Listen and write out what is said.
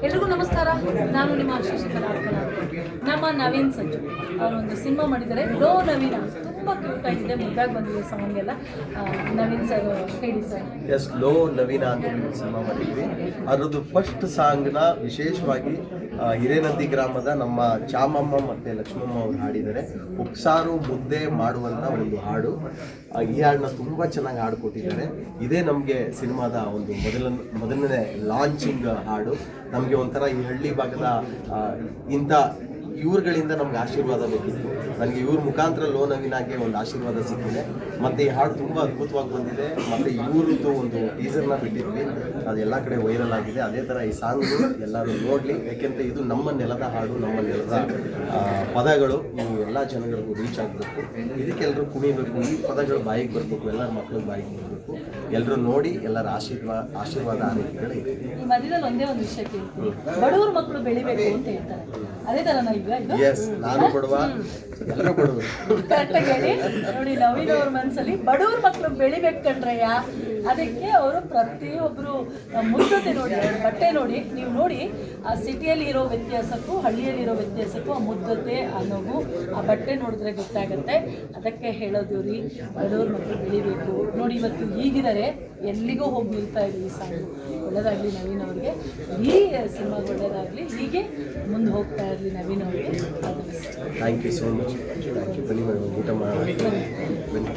ಎಲ್ರಿಗೂ ನಮಸ್ಕಾರ. ನಾನು ನಿಮ್ಮ ಶಶಿಕಲಾ. ನಮ್ಮ ನವೀನ್ ಸಂಜು ಅವರೊಂದು ಸಿನಿಮಾ ಮಾಡಿದ್ದಾರೆ, ಲೋ ನವೀನ. ತುಂಬ ಕ್ಯೂಟ್ ಆಗಿದೆ, ಮುದ್ದಾಗಿ ಬಂದಿದೆ ಸಾಂಗ್ ಎಲ್ಲ. ನವೀನ್ ಸರ್ ಹೇಳಿ ಸರ್. ಎಸ್, ಲೋ ನವೀನ ಅಂತ ಸಿನಿಮಾ ಮಾಡಿದ್ವಿ. ಅದರದ್ದು ಫಸ್ಟ್ ಸಾಂಗ್ನ ವಿಶೇಷವಾಗಿ ಹಿರೇನಂದಿ ಗ್ರಾಮದ ನಮ್ಮ ಚಾಮಮ್ಮ ಮತ್ತು ಲಕ್ಷ್ಮಮ್ಮ ಅವರು ಹಾಡಿದ್ದಾರೆ. ಉಪ್ಸಾರು ಮುದ್ದೆ ಮಾಡುವಂಥ ಒಂದು ಹಾಡು. ಈ ಹಾಡನ್ನ ತುಂಬ ಚೆನ್ನಾಗಿ ಹಾಡ್ಕೊಟ್ಟಿದ್ದಾರೆ. ಇದೇ ನಮಗೆ ಸಿನಿಮಾದ ಒಂದು ಮೊದಲನೇ ಲಾಂಚಿಂಗ್ ಹಾಡು. ನಮಗೆ ಒಂಥರ ಈ ಹಳ್ಳಿ ಭಾಗದ ಇಂಥ ಇವ್ರುಗಳಿಂದ ನಮ್ಗೆ ಆಶೀರ್ವಾದ ಬೇಕಿತ್ತು. ನನಗೆ ಇವ್ರ ಮುಖಾಂತರ ಲೋ ನವೀನಾಗೆ ಒಂದು ಆಶೀರ್ವಾದ ಸಿಕ್ಕಿದೆ. ಮತ್ತು ಈ ಹಾಡು ತುಂಬ ಅದ್ಭುತವಾಗಿ ಬಂದಿದೆ. ಮತ್ತು ಇವ್ರದ್ದು ಒಂದು ಟೀಸರ್ನ ಬಿಟ್ಟಿದ್ವಿ, ಅದೆಲ್ಲ ಕಡೆ ವೈರಲ್ ಆಗಿದೆ. ಅದೇ ಥರ ಈ ಸಾಂಗು ಎಲ್ಲರೂ ನೋಡಲಿ, ಯಾಕೆಂದರೆ ಇದು ನಮ್ಮ ನೆಲದ ಹಾಡು, ನಮ್ಮ ನೆಲದ ಪದಗಳು. ನೀವು ಎಲ್ಲ ಜನಗಳಿಗೂ ರೀಚ್ ಆಗಬೇಕು. ಇದಕ್ಕೆಲ್ಲರೂ ಕುಣಿಬೇಕು, ಈ ಪದಗಳು ಬಾಯಿಗೆ ಬರಬೇಕು, ಎಲ್ಲರ ಮಕ್ಕಳು ಬಾಯಿಗೆ ಬರಬೇಕು. ಎಲ್ಲರೂ ನೋಡಿ, ಎಲ್ಲರ ಆಶೀರ್ವಾದ ಆರೈಕೆಗಳೇ ಇದೆ. ಈ ಮಧ್ಯದಲ್ಲಿ ಒಂದೇ ಒಂದು ವಿಷಯ ಕೇಳ್ತೀನಿ, ಬಡವರು ಮಕ್ಕಳು ಬೆಳಿಬೇಕು ಅಂತ ಹೇಳ್ತಾರೆ. ಅದೇ ತರ ಎಸ್, ನಾನು ಬಡವ, ಎಲ್ಲರೂ ಬಡವರು. ಕರೆಕ್ಟಾಗಿ ಹೇಳಿ ನೋಡಿ. ನವೀನ್ ಅವ್ರ ಮನಸ್ಸಲ್ಲಿ ಬಡವ್ರ ಮಕ್ಕಳು ಬೆಳಿಬೇಕು ಕಣ್ರಯ್ಯ. ಅದಕ್ಕೆ ಅವರು ಪ್ರತಿಯೊಬ್ಬರು ಮುಗ್ಧತೆ ನೋಡಿ, ಬಟ್ಟೆ ನೋಡಿ, ನೀವು ನೋಡಿ ಆ ಸಿಟಿಯಲ್ಲಿ ಇರೋ ವ್ಯತ್ಯಾಸಕ್ಕೂ ಹಳ್ಳಿಯಲ್ಲಿರೋ ವ್ಯತ್ಯಾಸಕ್ಕೂ ಆ ಮುಗ್ಧತೆ, ಆ ನಗು, ಆ ಬಟ್ಟೆ ನೋಡಿದ್ರೆ ಗೊತ್ತಾಗುತ್ತೆ. ಅದಕ್ಕೆ ಹೇಳೋದು ರೀ, ಬಡವ್ರ ಮಕ್ಕಳು ಬೆಳಿಬೇಕು ನೋಡಿ. ಇವತ್ತು ಹೀಗಿದ್ದಾರೆ, ಎಲ್ಲಿಗೂ ಹೋಗಿ ನಿಲ್ತಾ ಇದೆ ಈ ಸಾಂಗು. ಒಳ್ಳೆಯದಾಗಲಿ ನವೀನ್ ಅವ್ರಿಗೆ, ಈ ಸಿನಿಮಾ ಒಳ್ಳೆಯದಾಗಲಿ, ಹೀಗೆ ಮುಂದೆ ಹೋಗ್ತಾ ಇರಲಿ ನವೀನ್ ಅವ್ರಿಗೆ. Thank you so much. Thank you. ಬನ್ನಿ ಮೇಡಮ್, ಊಟ ಮಾಡಿ ಬನ್ನಿ.